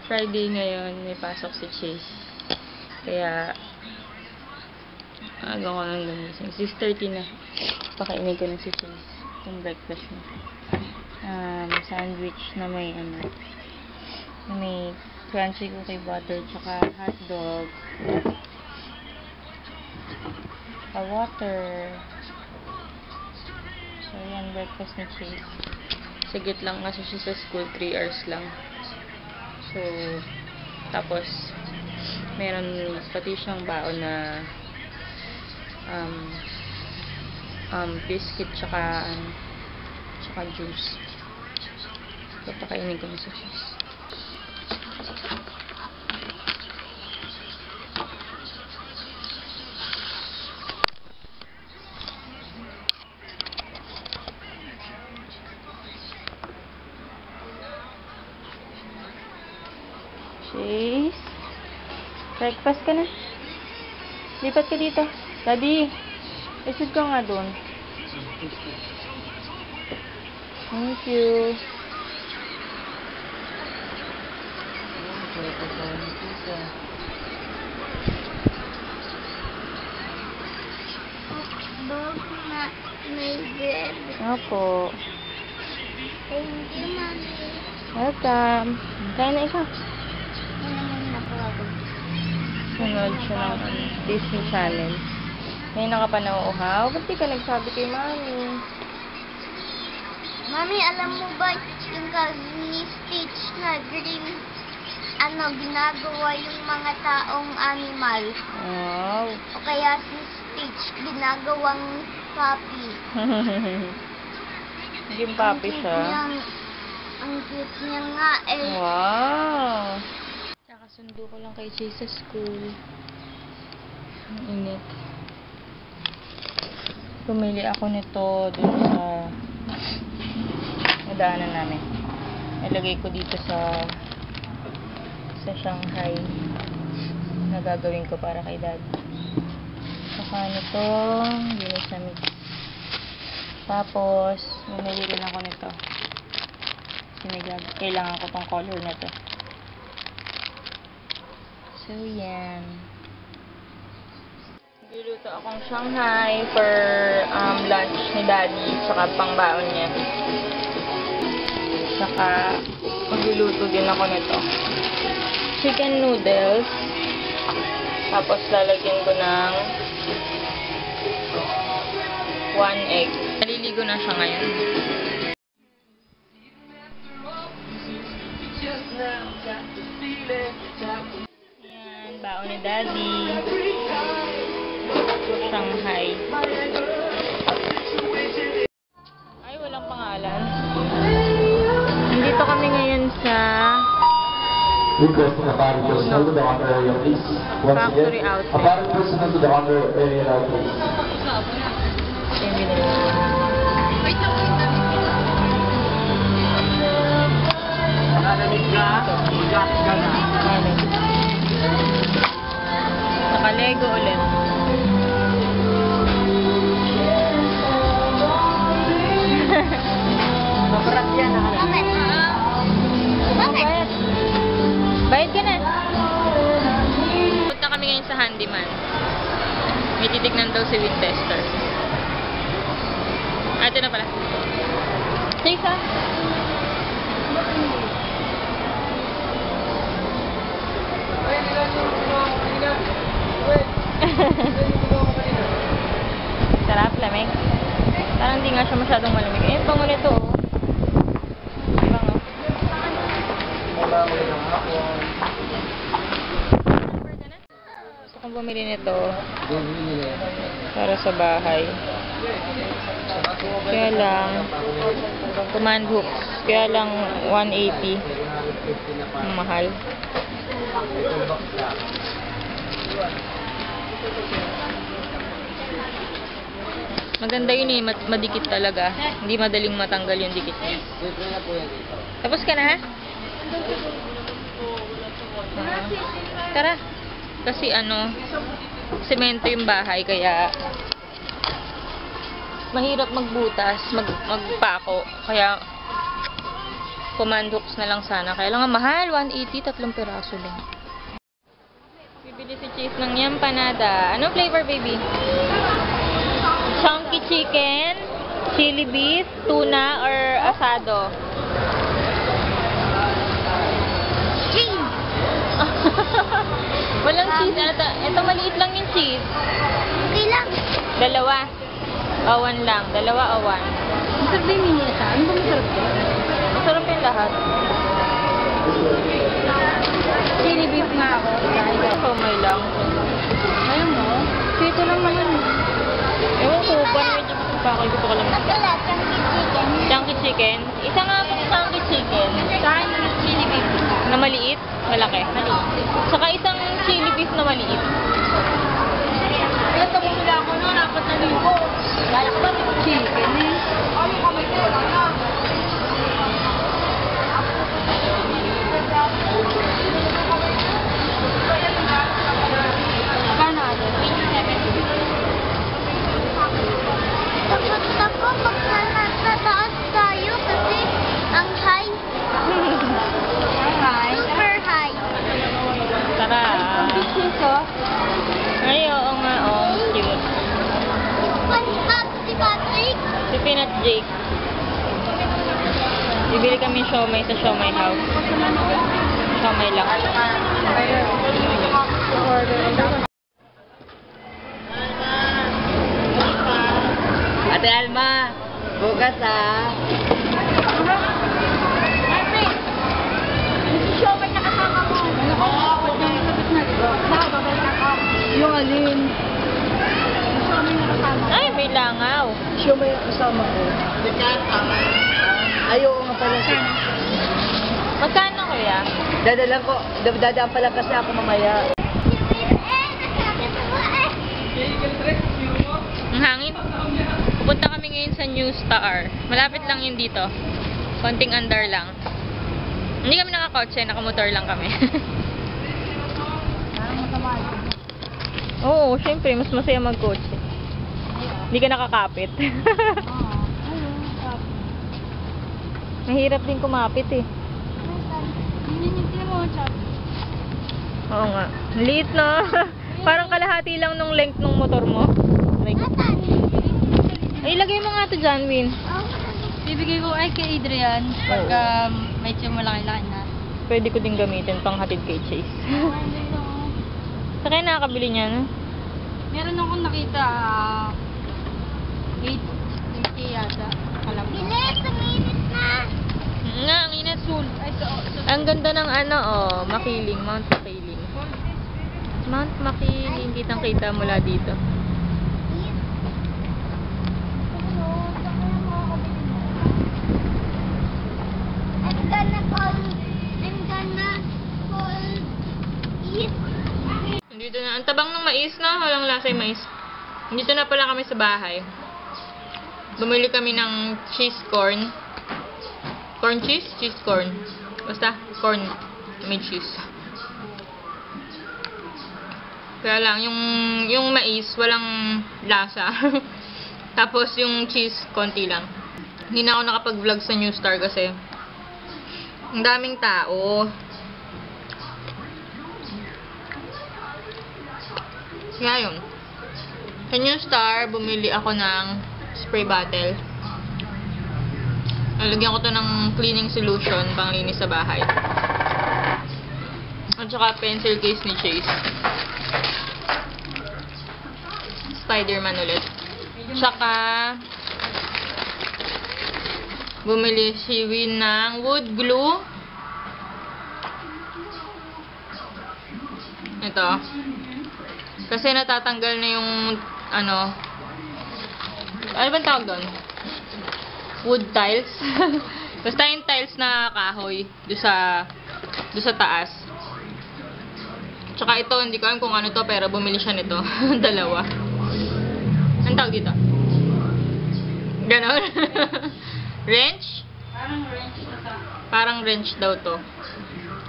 Friday ngayon, may pasok si Chase. Kaya, aga ko nang gumising. 6:30 na. Pakainin ko na si Chase. Yung breakfast niya. Sandwich na may na may crunchy cookie butter, tsaka hotdog. Water. So, yan, breakfast ni Chase. Sagit lang kasi siya sa school, 3 hours lang. So, tapos, meron pati siyang baon na biscuit tsaka juice. So, pakainin ko na sa Chase. Chase, breakfast ka na. Lipat ka dito. Daddy, isid ka nga doon. Thank you. May bread. Opo. Thank you, Mommy. Welcome. Kain na ikaw. Ano naman napagod? Sunod siya ng Disney Channel. Ngayon na ka pa nauuhaw. Ba't di ka nagsabi kay Mami? Mami, alam mo ba yung cousin ni Stitch na green, ginagawa yung mga taong animal? Wow. O kaya si Stitch, ginagawang puppy. Naging papi siya. Ang cute niya nga eh. Wow. Kakasundo ko lang kay Chase sa school. Ang init. Pumili ako nito dun sa nadaanan namin. Nilagay ko dito sa Shanghai na gagawin ko para kay Dad. Saka nitong Vietnamese. Tapos, bumili rin ako nito. Kasi kailangan ko tong color na to. So, yan. Nagluluto akong Shanghai for lunch ni Daddy, saka pangbaon niya. Saka, magluluto din ako nito. Chicken noodles. Tapos, lalagyan ko ng 1 egg. Naliligo na siya ngayon. Ayan, baon ni Daddy. Shanghai. Ay, walang pangalan. Nandito kami ngayon sa Request a party personnel to the honor area, please. Once Factory again, outfit. a party personnel to the honor area now, please. Ayan, binili ko. Naka-Lego ulit. Bakit? Bayad. Bayad ka na. Punta kami ngayon sa handyman. May titignan daw si wind tester. Ito na pala. Chase ha? Sarap, lamig. Parang di nga siya masyadong malamig. Eh, bango nito. Bango. Gusto kong bumili nito para sa bahay. Kaya lang, command hooks. Kaya lang 180. Ang mahal. Maganda yun eh, madikit talaga. Hindi madaling matanggal yung dikit niya. Tapos ka na ha? Tara. Kasi semento yung bahay, kaya mahirap magbutas, magpako. Kaya command hooks na lang sana. Kaya lang nga mahal, 180, 3 piraso lang. Bibili si Chase ng empanada. Anong flavor, baby? Chunky chicken, chili beef, tuna, or asado? Cheese! Walang cheese. Ito maliit lang yung cheese. Okay lang. Dalawa. Awan lang. Dalawa awan. Masarap ba yung minisa? Ano ba masarap ba? Masarap yung lahat. Chili beef nga ako. Kamay lang. Ayaw mo? Pito lang naman. Ewan ko, parang medyo pakay ko lang. Wala, chunky chicken. Chunky chicken. Isa nga pong chunky chicken. Saan yung chili beef? Na maliit. Malaki. Maliit. Saka isang chili beef na maliit. Ito mo nila ako noon, 4,000. Lala ko ba chicken eh? Kano ate? 27. Takot ako pag nasa taas tayo kasi ang high. High? Super high. Tara. Business oh. Ay, oo nga. Oh, cute. Panhap si Patrick. Si Peanut Jake. Bibili kami siomay sa siomay house. Siomay lang. Ate Alma, bukas ah. Patrick! Siomay na kasama mo. Yung alin? Siomay na kasama. Ay, may langaw. Siya may kasama ko. Ayaw nga pala siya. Magkano kuya? Dadala ko, dadaan pala kasi ako mamaya. Ang hangin. Pupunta kami ngayon sa New Star. Malapit lang yun dito. Konting andar lang. Hindi kami nakakotse, nakamotor lang kami. Oo, syempre, mas masaya magkotse. Hindi ka nakakapit. Mahirap din kumapit eh. Oo nga. Liit no? Parang kalahati lang nung length ng motor mo. Ay, ilagay mo nga ito dyan, Win. Bibigay ko ay kay Adrian pag medyo malaki-laki na. Pwede ko din gamitin pang hatid kay Chase. Sa kaya nakakabili niya, no? Meron akong nakita 850 yata. Alam mo. Bilis, tuminis na! Nga, ang init. Ay, so. Ang ganda ng ano, oh, Makiling, Mount Makiling. Mount Makiling, kitang-kita mula dito. Dito na, ang tabang ng mais na, walang lasa yung mais. Dito na pala kami sa bahay. Bumili kami ng cheese corn. Corn cheese? Cheese corn. Basta, corn. May cheese. Kaya lang, yung mais, walang lasa. Tapos yung cheese, konti lang. Hindi na ako nakapag-vlog sa New Star kasi ang daming tao. Kaya yun. Sa New Star, bumili ako ng spray bottle. Nalagyan ko to ng cleaning solution panglinis sa bahay. At saka pencil case ni Chase. Spider-Man ulit. Tsaka bumili si Win ng wood glue. Ito. Kasi natatanggal na yung ano bang tawag doon? Wood tiles. Basta yung tiles na kahoy doon sa taas. Tsaka ito, hindi ko alam kung ano to, pero bumili siya nito. Dalawa. Anong tawag dito? Ganon? Wrench? Parang wrench na sa. Parang wrench daw to.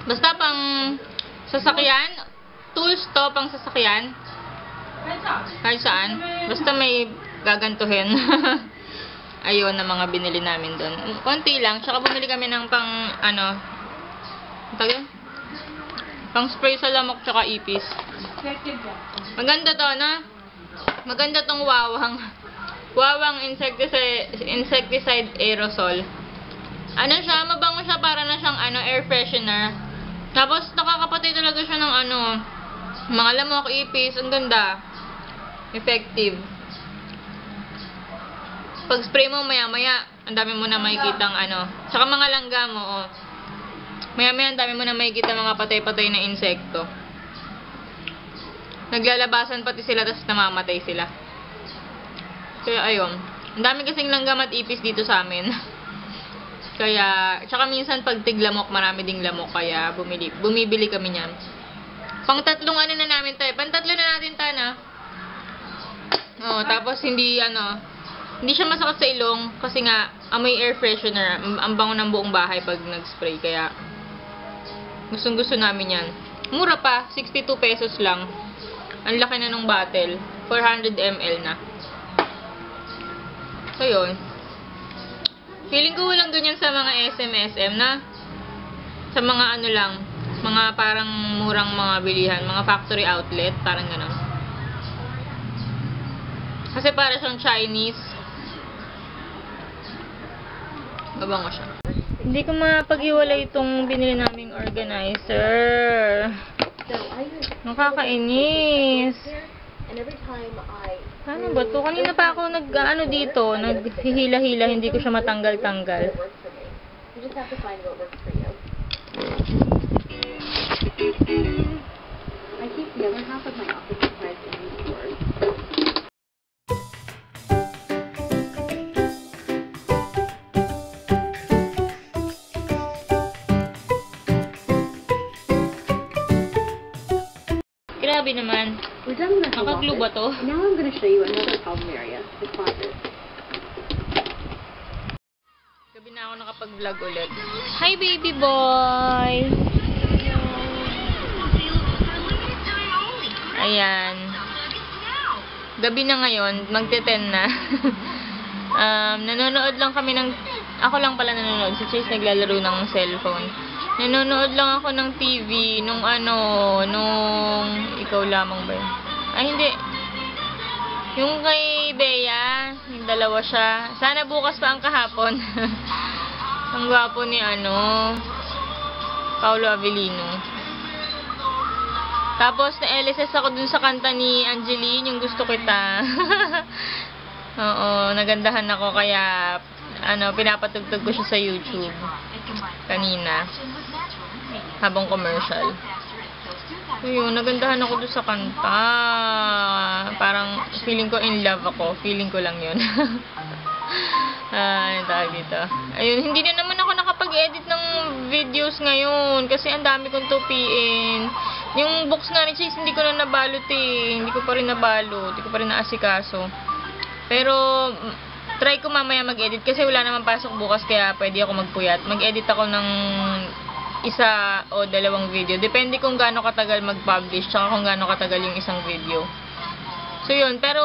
Basta pang sasakyan. Tools to pang sasakyan. Kahit saan. Basta may gagantuhin. ayun na mga binili namin doon. Konti lang. Tsaka bumili kami ng pang, ano, pang spray sa lamok tsaka ipis. Maganda to, no? Maganda tong wawang. Wawang insecticide aerosol. Ano siya, mabango siya, para na siyang ano, air freshener. Tapos nakakapatay talaga siya ng ano, mga lamok, ipis, ang ganda. Effective. Pag spray mo maya-maya, ang dami mo na makikitang ano. Tsaka mga langga mo, oh. Maya-maya ang dami mo na makikita mga patay-patay na insekto. Naglalabasan pati sila, tapos namamatay sila. Kaya ayun. Ang dami kasing langgam at ipis dito sa amin. Kaya, tsaka minsan pag tiglamok, marami ding lamok. Kaya bumibili kami niyan. Pang-tatlong ano na namin tayo. Pang-tatlo na natin na. Oh, tapos hindi siya masakit sa ilong kasi nga amoy air freshener. Ang bango ng buong bahay pag nag-spray. Kaya gustong-gusto namin yan. Mura pa, 62 pesos lang. Ang laki na nung bottle. 400 ml na. So, yun. Feeling ko walang ganyan sa mga SM na. Sa mga ano lang, mga parang murang mga bilihan, mga factory outlet, parang gano'n. Kasi para siyang Chinese. Mabango siya. Hindi ko mapag-iwalay itong binili naming organizer. Nakakainis. Paano ba to? Kanina pa ako dito, naghihila-hila, hindi ko siya matanggal-tanggal. I keep the other half of my office supplies in these stores. Grabe naman. We're done with the whole Nakaglue ba office. to? Now I'm going to show you another problem area, the closet. Gabi na ako nakapag-vlog ulit. Hi, baby boy! Ayan. Gabi na ngayon, magte-10 na. Nanonood lang kami ng... Ako lang pala nanonood. Si Chase naglalaro ng cellphone. Nanonood lang ako ng TV nung ikaw lamang ba yun? Ay, hindi. Yung kay Bea, yung dalawa siya. Sana bukas pa ang kahapon. Ang gwapo ni Paolo Avellino. Tapos na-LSS ako dun sa kanta ni Angeline, yung Gusto Kita. Oo, nagandahan ako kaya pinapatugtog ko siya sa YouTube kanina habang commercial. So yun, nagandahan ako dun sa kanta. Parang feeling ko in love ako. Feeling ko lang yun. Tawag dito. Ayun, hindi na naman ako nakapag-edit ng videos ngayon kasi ang dami kong tupiin. Yung box nga ni Chase, hindi ko na nabalot eh. Hindi ko pa rin nabalot. Hindi ko pa rin naasikaso. Pero, try ko mamaya mag-edit kasi wala naman pasok bukas kaya pwede ako magpuyat. Mag-edit ako ng 1 o 2 video. Depende kung gaano katagal mag-publish tsaka kung gaano katagal yung isang video. So yun, pero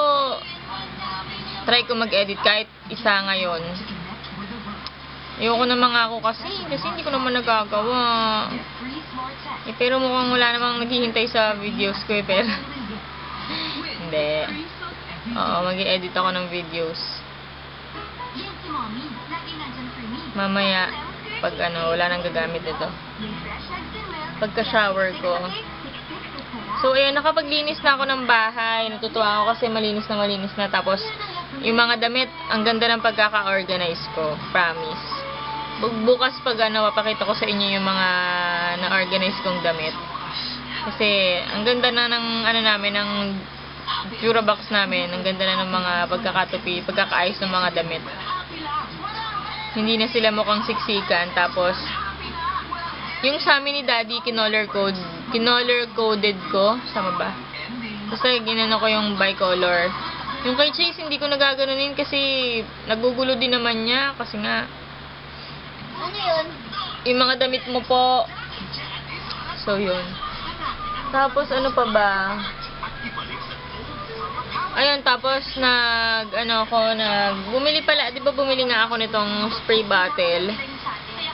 try ko mag-edit kahit isa ngayon. Ayoko na mga ako kasi hindi ko naman nagagawa. Pero mukhang wala namang naghihintay sa videos ko eh, pero hindi. Oo, mag-i-edit ako ng videos. Mamaya, pag wala nang gagamit ito. Pagka-shower ko. So, ayan, nakapaglinis na ako ng bahay. Natutuwa ako kasi malinis na. Tapos, yung mga damit, ang ganda ng pagkaka-organize ko. Promise. Bukas pag papakita ko sa inyo yung mga na-organize kong damit. Kasi, ang ganda na ng, namin, ng Durabox namin. Ang ganda na ng mga pagkakatupi, pagkakaayos ng mga damit. Hindi na sila mukhang siksikan. Tapos, yung sa amin ni Daddy, kinolor coded ko. Sama ba? Kasi ginano ko yung bicolor. Yung kay Chase, hindi ko nagaganunin kasi nagugulo din naman niya. Kasi nga, Ano yun? yung mga damit mo po. So, yun. Tapos, ano pa ba? Ayun, tapos bumili pala, di ba bumili nga ako nitong spray bottle.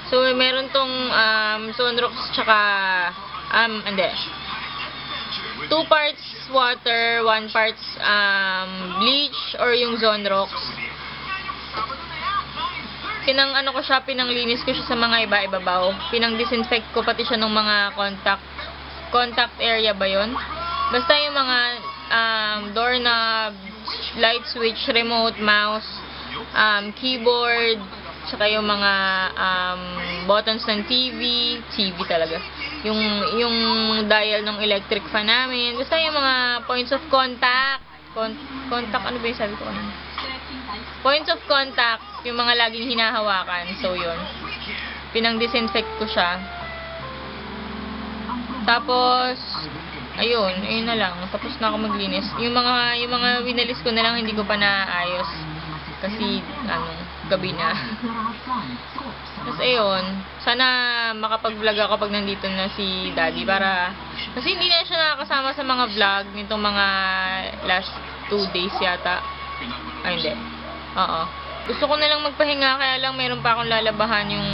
So, meron tong Sunrox tsaka, hindi. 2 parts water, 1 parts bleach or yung Zonrox. Pinanglinis ko siya sa mga ibabaw. Pinang-disinfect ko pati siya ng mga contact area ba yun? Basta yung mga doorknob, light switch, remote, mouse, keyboard, saka yung mga buttons ng TV talaga. Yung dial ng electric fan namin. Basta yung mga points of contact. Ano ba yung sabi ko? Points of contact, yung mga laging hinahawakan. So, yun. Pinang-disinfect ko siya. Tapos, ayun na lang. Tapos na ako maglinis. Yung mga winalis ko na lang, hindi ko pa naayos. Kasi, gabi na. Tapos, ayun. Sana makapag-vlog ako pag nandito na si Daddy. Kasi hindi na siya nakakasama sa mga vlog nitong mga last 2 days yata. Ay, hindi. Oo. Gusto ko na lang magpahinga, kaya lang meron pa akong lalabahan yung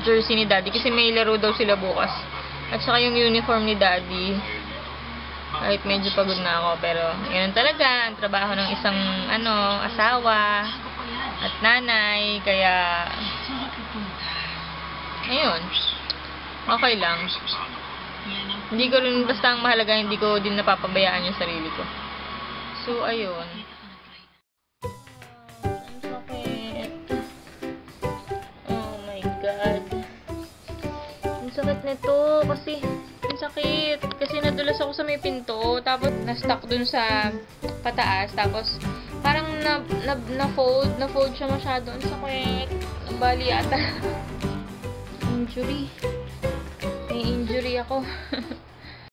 jersey ni Daddy. Kasi may laro daw sila bukas. At saka yung uniform ni Daddy. Kahit medyo pagod na ako, pero yun talaga ang trabaho ng isang asawa at nanay, kaya ayun, okay lang. Hindi ko rin, basta ang mahalaga, hindi ko din napapabayaan yung sarili ko. So, ayun. Ang sakit. Oh my God. Ang sakit nito kasi sakit. Kasi nadulas ako sa may pinto. Tapos, na-stuck dun sa pataas. Tapos, parang na-fold siya masyado. Ang sakit. Bali ata. Injury. May injury ako.